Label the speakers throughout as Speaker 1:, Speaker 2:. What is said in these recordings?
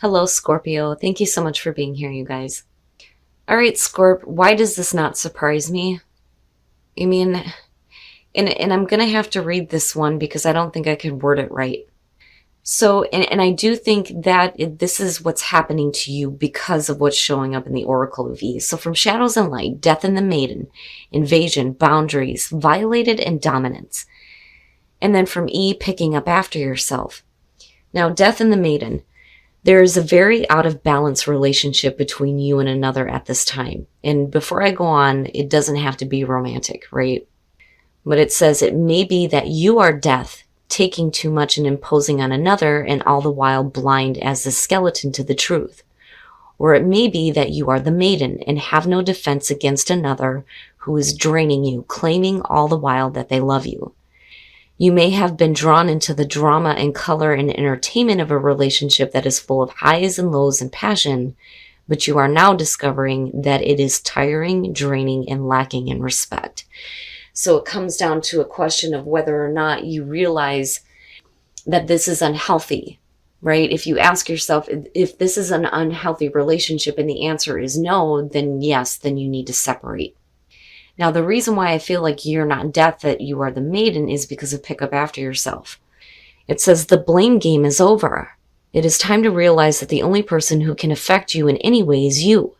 Speaker 1: Hello, Scorpio. Thank you so much for being here, you guys. All right, Scorp, why does this not surprise me? I mean, and I'm going to have to read this one because I don't think I could word it right. So, and I do think that this is what's happening to you because of what's showing up in the Oracle of E. So from Shadows and Light, Death and the Maiden, Invasion, Boundaries, Violated, and Dominance. And then from E, Picking Up After Yourself. Now, Death and the Maiden. There is a very out of balance relationship between you and another at this time. And before I go on, it doesn't have to be romantic, right? But it says it may be that you are death, taking too much and imposing on another, and all the while blind as the skeleton to the truth. Or it may be that you are the maiden and have no defense against another who is draining you, claiming all the while that they love you. You may have been drawn into the drama and color and entertainment of a relationship that is full of highs and lows and passion, but you are now discovering that it is tiring, draining, and lacking in respect. So it comes down to a question of whether or not you realize that this is unhealthy, right? If you ask yourself if this is an unhealthy relationship and the answer is no, then yes, then you need to separate. Now, the reason why I feel like you're not death, that you are the maiden, is because of Pick Up After Yourself. It says the blame game is over. It is time to realize that the only person who can affect you in any way is you.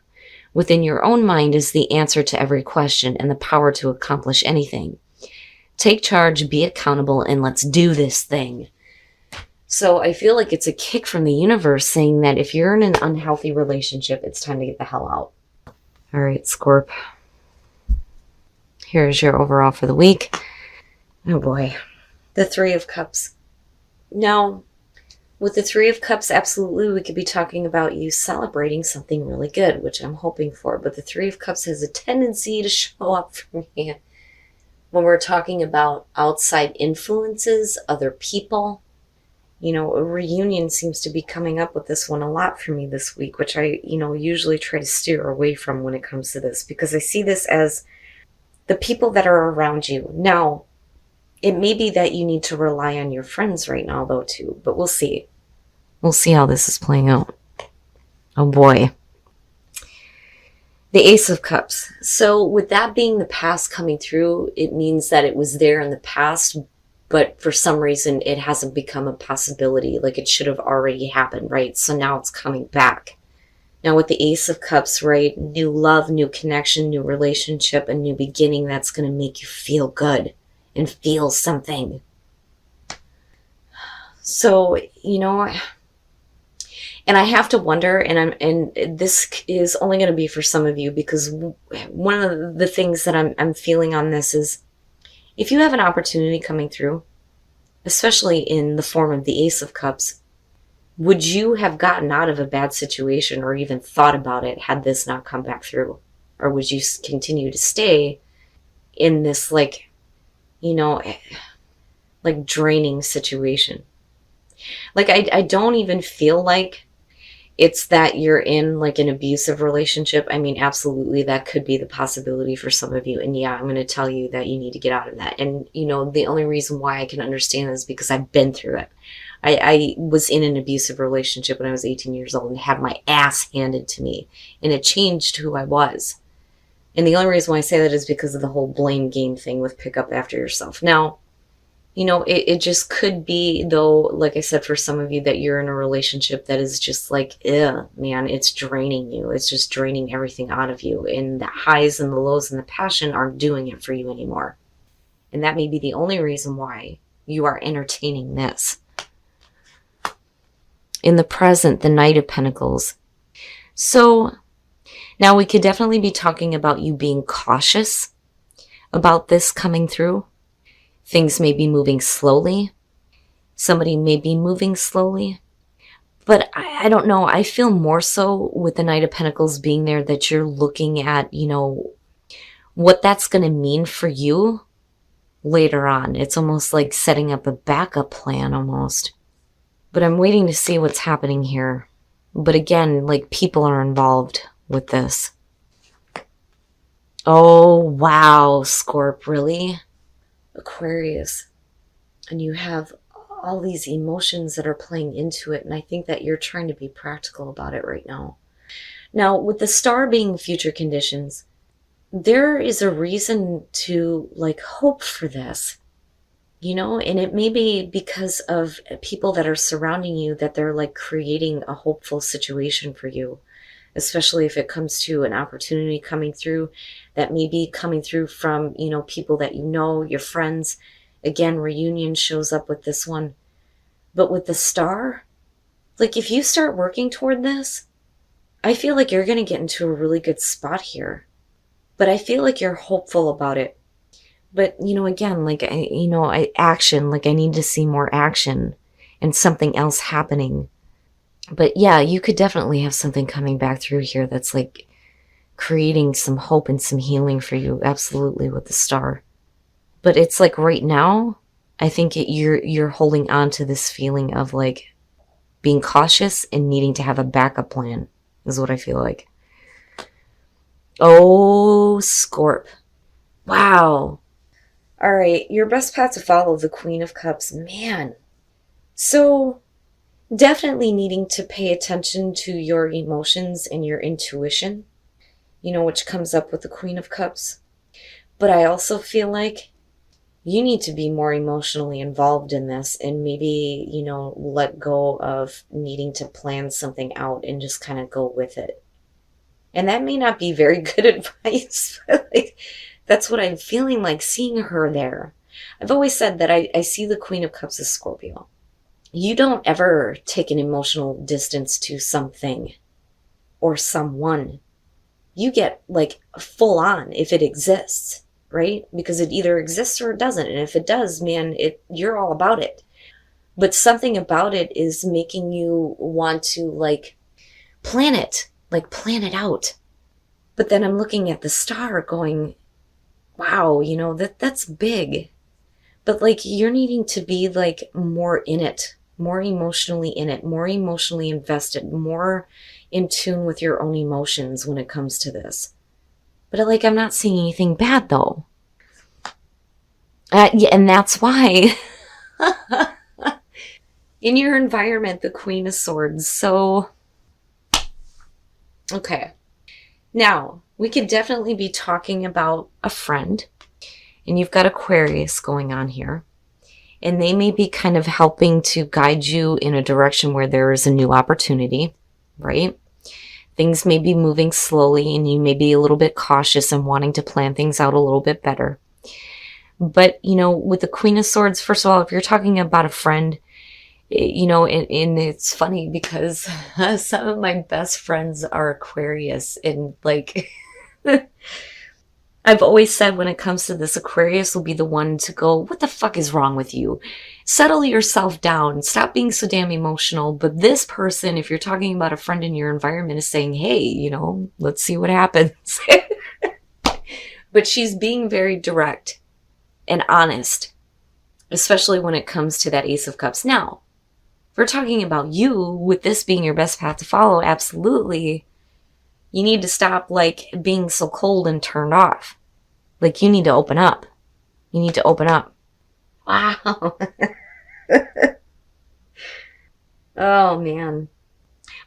Speaker 1: Within your own mind is the answer to every question and the power to accomplish anything. Take charge, be accountable, and let's do this thing. So I feel like it's a kick from the universe saying that if you're in an unhealthy relationship, it's time to get the hell out. All right, Scorp. Here's your overall for the week. Oh boy. The Three of Cups. Now, with the Three of Cups, absolutely we could be talking about you celebrating something really good, which I'm hoping for. But the Three of Cups has a tendency to show up for me when we're talking about outside influences, other people. You know, a reunion seems to be coming up with this one a lot for me this week, which I, usually try to steer away from when it comes to this, because I see this as the people that are around you. Now, it may be that you need to rely on your friends right now, though, too. But we'll see. We'll see how this is playing out. Oh, boy. The Ace of Cups. So with that being the past coming through, it means that it was there in the past, but for some reason it hasn't become a possibility. Like it should have already happened, right? So now it's coming back. Now with the Ace of Cups, right, new love, new connection, new relationship, a new beginning that's going to make you feel good and feel something. So, and I have to wonder, and this is only going to be for some of you, because one of the things that I'm feeling on this is, if you have an opportunity coming through, especially in the form of the Ace of Cups, would you have gotten out of a bad situation or even thought about it had this not come back through? Or would you continue to stay in this, draining situation? Like, I don't even feel like it's that you're in, like, an abusive relationship. I mean, absolutely, that could be the possibility for some of you. And yeah, I'm going to tell you that you need to get out of that. And, the only reason why I can understand this is because I've been through it. I was in an abusive relationship when I was 18 years old and had my ass handed to me. And it changed who I was. And the only reason why I say that is because of the whole blame game thing with Pick Up After Yourself. Now, it just could be, though, like I said, for some of you, that you're in a relationship that is just like, man, it's draining you. It's just draining everything out of you. And the highs and the lows and the passion aren't doing it for you anymore. And that may be the only reason why you are entertaining this. In the present, the Knight of Pentacles. So now we could definitely be talking about you being cautious about this coming through. Things may be moving slowly. Somebody may be moving slowly. But I don't know. I feel more so with the Knight of Pentacles being there that you're looking at, what that's going to mean for you later on. It's almost like setting up a backup plan almost. But I'm waiting to see what's happening here. But again, like, people are involved with this. Oh, wow, Scorp, really? Aquarius. And you have all these emotions that are playing into it. And I think that you're trying to be practical about it right now. Now, with the star being future conditions, there is a reason to like hope for this, and it may be because of people that are surrounding you, that they're like creating a hopeful situation for you, especially if it comes to an opportunity coming through that may be coming through from, people that your friends. Again, reunion shows up with this one. But with the star, like if you start working toward this, I feel like you're going to get into a really good spot here. But I feel like you're hopeful about it. But, again, like, action, like I need to see more action and something else happening. But yeah, you could definitely have something coming back through here that's like creating some hope and some healing for you. Absolutely, with the star. But it's like right now, I think you're holding on to this feeling of like being cautious and needing to have a backup plan is what I feel like. Oh, Scorp. Wow. All right, your best path to follow, the Queen of Cups. Man. So definitely needing to pay attention to your emotions and your intuition, which comes up with the Queen of Cups. But I also feel like you need to be more emotionally involved in this and maybe, let go of needing to plan something out and just kind of go with it. And that may not be very good advice, but like, that's what I'm feeling like seeing her there. I've always said that I see the Queen of Cups as Scorpio. You don't ever take an emotional distance to something or someone. You get like full on if it exists, right? Because it either exists or it doesn't. And if it does, man, you're all about it. But something about it is making you want to like plan it out. But then I'm looking at the star going, wow, that's big. But like you're needing to be like more in it, more emotionally in it, more emotionally invested, more in tune with your own emotions when it comes to this. But like I'm not seeing anything bad though. Yeah, and that's why in your environment, the Queen of Swords. So, okay. Now, we could definitely be talking about a friend, and you've got Aquarius going on here, and they may be kind of helping to guide you in a direction where there is a new opportunity, right? Things may be moving slowly, and you may be a little bit cautious and wanting to plan things out a little bit better. But, with the Queen of Swords, first of all, if you're talking about a friend, and it's funny because some of my best friends are Aquarius, and like I've always said when it comes to this, Aquarius will be the one to go, what the fuck is wrong with you? Settle yourself down. Stop being so damn emotional. But this person, if you're talking about a friend in your environment, is saying, hey, let's see what happens. But she's being very direct and honest, especially when it comes to that Ace of Cups. Now, if we're talking about you, with this being your best path to follow, absolutely, you need to stop like being so cold and turned off. Like you need to open up. You need to open up. Wow. Oh man.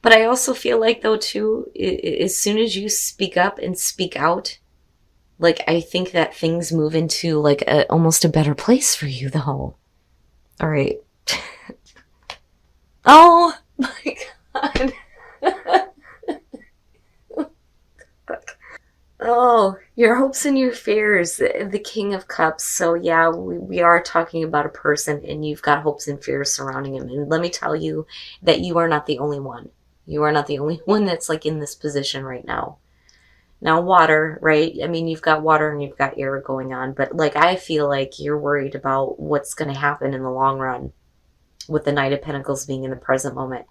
Speaker 1: But I also feel like though too, as soon as you speak up and speak out, like I think that things move into like almost a better place for you though. All right. Oh my God. Oh, your hopes and your fears, the King of Cups. So yeah, we are talking about a person and you've got hopes and fears surrounding him. And let me tell you that you are not the only one. You are not the only one that's like in this position right now. Now water, right? I mean, you've got water and you've got air going on, but like I feel like you're worried about what's going to happen in the long run with the Knight of Pentacles being in the present moment.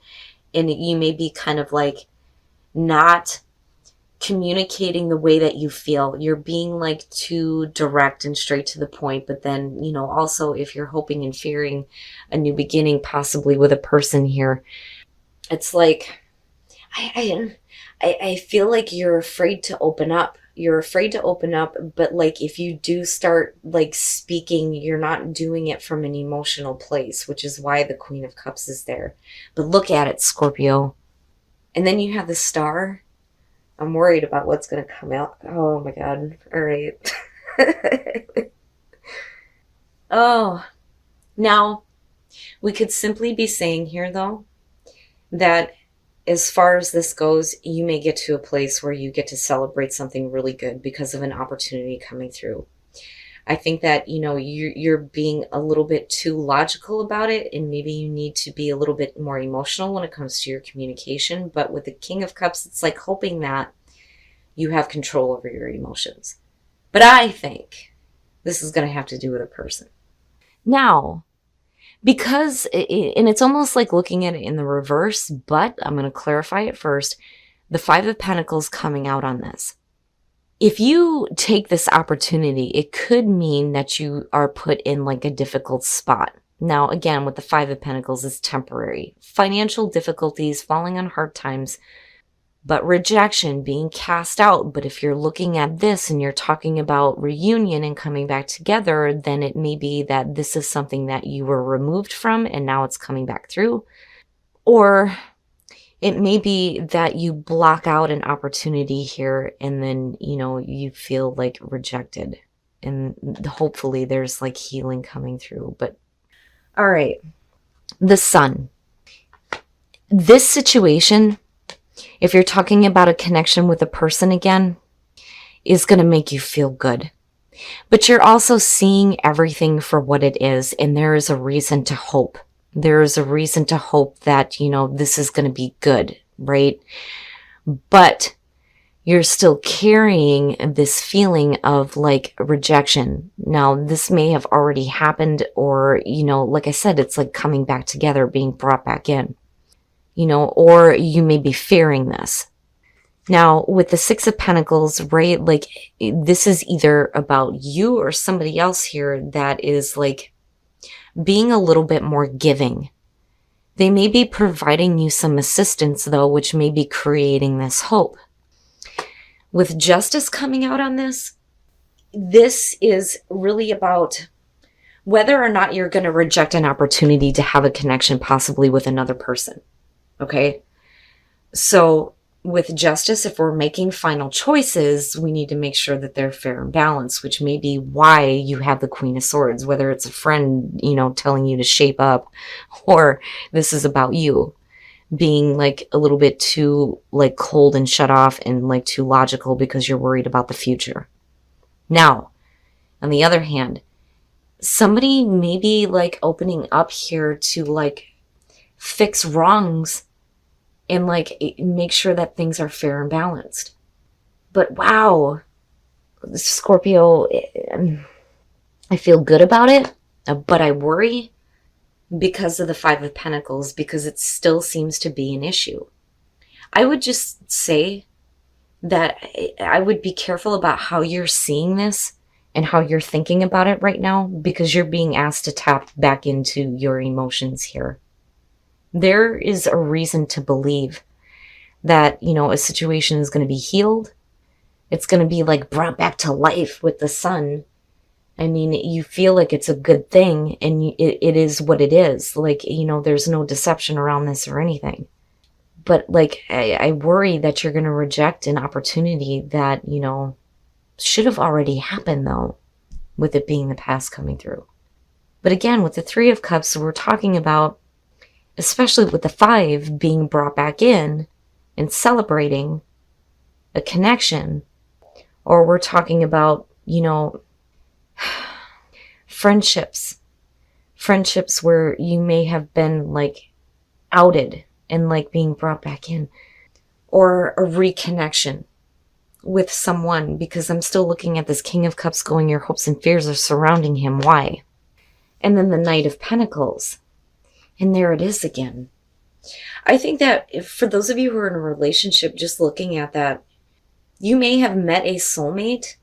Speaker 1: And you may be kind of like not communicating the way that you feel. You're being like too direct and straight to the point. But then, also if you're hoping and fearing a new beginning, possibly with a person here, it's like, I feel like you're afraid to open up you're afraid to open up, but like if you do start like speaking, you're not doing it from an emotional place, which is why the Queen of Cups is there. But look at it, Scorpio. And then you have the Star. I'm worried about what's going to come out. Oh my God. All right. Oh, now we could simply be saying here, though, that as far as this goes, you may get to a place where you get to celebrate something really good because of an opportunity coming through. I think that, you're being a little bit too logical about it, and maybe you need to be a little bit more emotional when it comes to your communication. But with the King of Cups, it's like hoping that you have control over your emotions. But I think this is going to have to do with a person. Now, because, and it's almost like looking at it in the reverse, but I'm going to clarify it first. The Five of Pentacles coming out on this. If you take this opportunity, it could mean that you are put in like a difficult spot. Now, again, with the Five of Pentacles, it's temporary. Financial difficulties, falling on hard times, but rejection, being cast out. But if you're looking at this and you're talking about reunion and coming back together, then it may be that this is something that you were removed from and now it's coming back through. Or it may be that you block out an opportunity here and then, you feel like rejected. And hopefully there's like healing coming through. But all right, the Sun. This situation, if you're talking about a connection with a person again, is going to make you feel good. But you're also seeing everything for what it is, and there is a reason to hope. There is a reason to hope that, this is going to be good, right? But you're still carrying this feeling of like rejection. Now, this may have already happened, or, like I said, it's like coming back together, being brought back in. Or you may be fearing this. Now, with the Six of Pentacles, right, like this is either about you or somebody else here that is like being a little bit more giving. They may be providing you some assistance, though, which may be creating this hope. With Justice coming out on this, this is really about whether or not you're going to reject an opportunity to have a connection possibly with another person. Okay, so with Justice, if we're making final choices, we need to make sure that they're fair and balanced, which may be why you have the Queen of Swords, whether it's a friend, telling you to shape up, or this is about you being like a little bit too like cold and shut off and like too logical because you're worried about the future. Now, on the other hand, somebody may be like opening up here to like fix wrongs and like make sure that things are fair and balanced. But wow, Scorpio, I feel good about it, but I worry because of the Five of Pentacles, because it still seems to be an issue. I would just say that I would be careful about how you're seeing this and how you're thinking about it right now, because you're being asked to tap back into your emotions here. There is a reason to believe that, a situation is going to be healed. It's going to be like brought back to life with the Sun. I mean, you feel like it's a good thing, and it is what it is. Like, there's no deception around this or anything. But like, I worry that you're going to reject an opportunity that, should have already happened, though, with it being the past coming through. But again, with the Three of Cups, we're talking about, especially with the Five being brought back in and celebrating a connection, or we're talking about, friendships where you may have been like outed and like being brought back in, or a reconnection with someone, because I'm still looking at this King of Cups going, your hopes and fears are surrounding him. Why? And then the Knight of Pentacles. And there it is again. I think that if, for those of you who are in a relationship, just looking at that, you may have met a soulmate,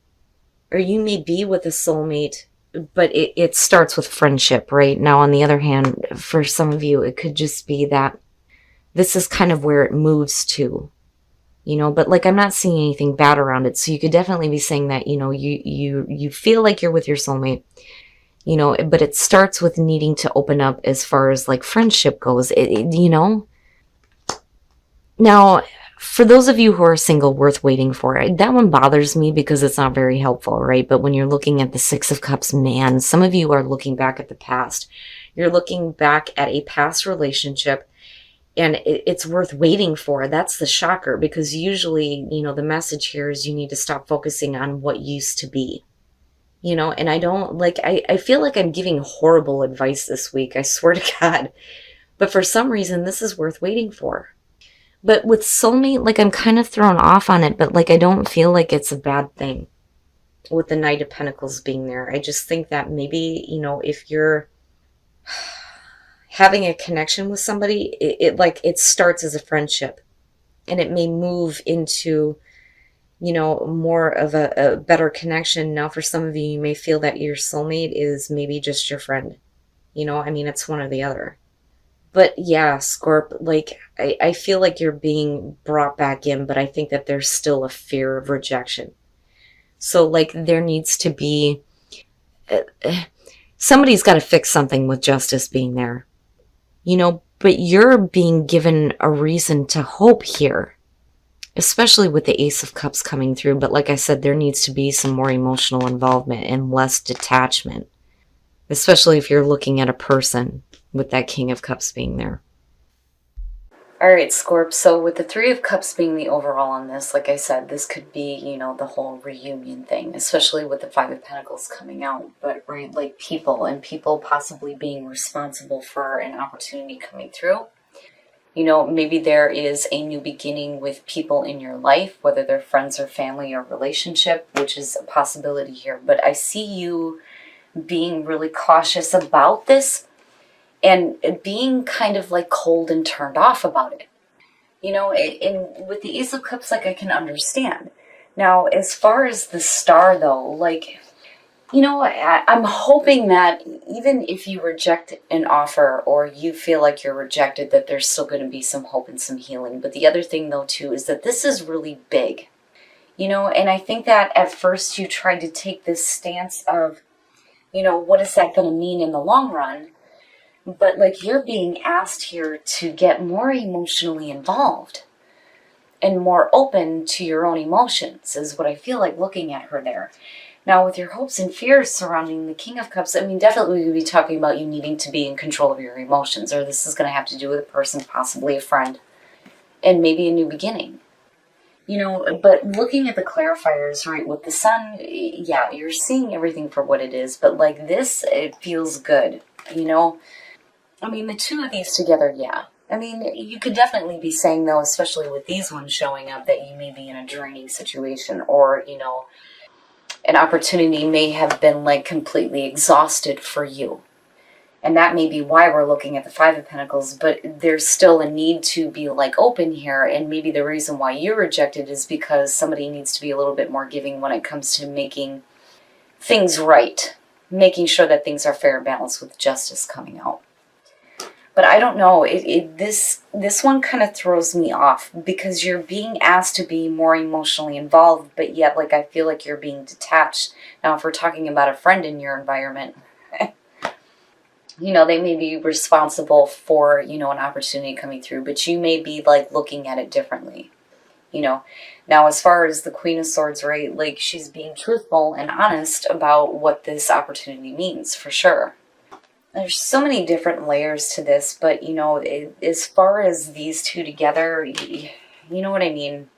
Speaker 1: or you may be with a soulmate, but it starts with friendship, right? Now, on the other hand, for some of you, it could just be that this is kind of where it moves to. but like I'm not seeing anything bad around it. So you could definitely be saying that, you feel like you're with your soulmate, but it starts with needing to open up as far as like friendship goes, Now, for those of you who are single, worth waiting for, that one bothers me because it's not very helpful, right? But when you're looking at the Six of Cups, man, some of you are looking back at the past. You're looking back at a past relationship, and it's worth waiting for. That's the shocker, because usually, the message here is you need to stop focusing on what used to be. And I don't like, I feel like I'm giving horrible advice this week, I swear to God. But for some reason, this is worth waiting for. But with soulmate, like I'm kind of thrown off on it, but like I don't feel like it's a bad thing with the Knight of Pentacles being there. I just think that maybe, if you're having a connection with somebody, it starts as a friendship, and it may move into, more of a better connection. Now, for some of you, you may feel that your soulmate is maybe just your friend. It's one or the other. But yeah, Scorp, like, I feel like you're being brought back in, but I think that there's still a fear of rejection. So, like, there needs to be, somebody's got to fix something with justice being there, but you're being given a reason to hope here, especially with the Ace of Cups coming through. But like I said, there needs to be some more emotional involvement and less detachment, especially if you're looking at a person with that King of Cups being there. All right, Scorp, so with the Three of Cups being the overall on this, like I said, this could be, the whole reunion thing, especially with the Five of Pentacles coming out. But, right, like people possibly being responsible for an opportunity coming through. Maybe there is a new beginning with people in your life, whether they're friends or family or relationship, which is a possibility here. But I see you being really cautious about this, and being kind of like cold and turned off about it. And with the Ace of Cups, like I can understand. Now, as far as the Star though, like, I'm hoping that even if you reject an offer or you feel like you're rejected, that there's still going to be some hope and some healing. But the other thing though too is that this is really big, and I think that at first you tried to take this stance of, what is that going to mean in the long run? But like you're being asked here to get more emotionally involved and more open to your own emotions is what I feel like looking at her there. Now, with your hopes and fears surrounding the King of Cups, definitely we would be talking about you needing to be in control of your emotions, or this is going to have to do with a person, possibly a friend, and maybe a new beginning. But looking at the clarifiers, right, with the Sun, yeah, you're seeing everything for what it is, but like this, it feels good, the two of these together, yeah. You could definitely be saying, though, especially with these ones showing up, that you may be in a draining situation, or, an opportunity may have been, like, completely exhausted for you. And that may be why we're looking at the Five of Pentacles, but there's still a need to be, like, open here, and maybe the reason why you're rejected is because somebody needs to be a little bit more giving when it comes to making things right, making sure that things are fair and balanced with justice coming out. But I don't know, this one kind of throws me off because you're being asked to be more emotionally involved, but yet, like, I feel like you're being detached. Now, if we're talking about a friend in your environment, they may be responsible for, an opportunity coming through, but you may be, like, looking at it differently, Now, as far as the Queen of Swords, right, like, she's being truthful and honest about what this opportunity means, for sure. There's so many different layers to this, but, as far as these two together, you know what I mean?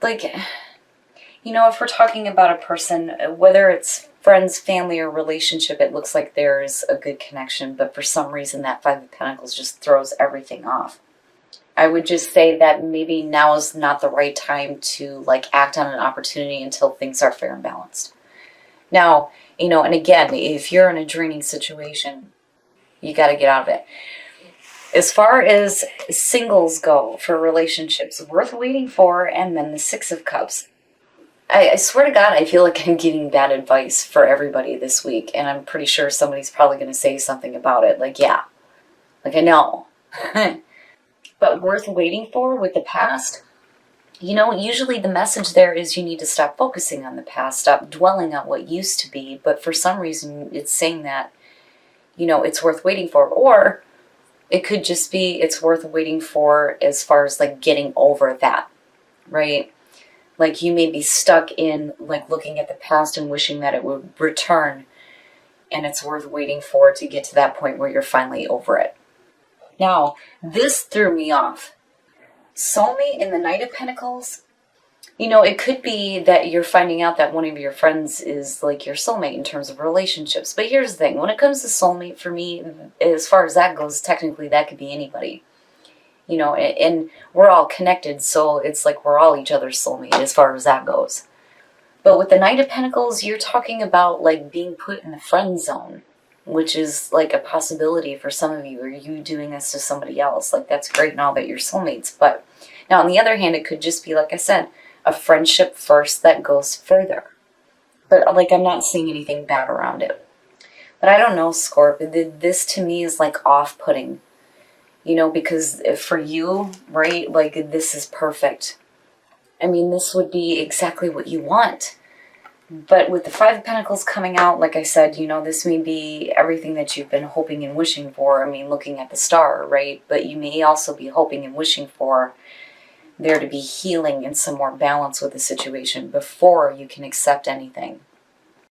Speaker 1: Like, if we're talking about a person, whether it's friends, family, or relationship, it looks like there's a good connection, but for some reason that Five of Pentacles just throws everything off. I would just say that maybe now is not the right time to, like, act on an opportunity until things are fair and balanced. Now, and again, if you're in a draining situation, you got to get out of it. As far as singles go for relationships, worth waiting for, and then the Six of Cups. I swear to God, I feel like I'm giving bad advice for everybody this week, and I'm pretty sure somebody's probably going to say something about it. Like, yeah. Like, I know. But worth waiting for with the past,
Speaker 2: You know, usually the message there is you need to stop focusing on the past, stop dwelling on what used to be, but for some reason it's saying that, you know, it's worth waiting for. Or it could just be it's worth waiting for as far as like getting over that, right? Like you may be stuck in like looking at the past and wishing that it would return, and it's worth waiting for to get to that point where you're finally over it. Now, this threw me off. Soulmate in the Knight of Pentacles. You know, it could be that you're finding out that one of your friends is like your soulmate in terms of relationships. But here's the thing, when it comes to soulmate, for me, as far as that goes, technically that could be anybody. You know, and we're all connected, so it's like we're all each other's soulmate as far as that goes. But with the Knight of Pentacles, you're talking about like being put in the friend zone, which is like a possibility for some of you. Are you doing this to somebody else? Like, that's great and all that you're soulmates. But now on the other hand, it could just be, like I said, a friendship first that goes further. But like, I'm not seeing anything bad around it. But I don't know, Scorp. This to me is like off-putting. You know, because for you, right, like this is perfect. I mean, this would be exactly what you want. But with the Five of Pentacles coming out, like I said, you know, this may be everything that you've been hoping and wishing for. I mean, looking at the star, right? But you may also be hoping and wishing for there to be healing and some more balance with the situation before you can accept anything.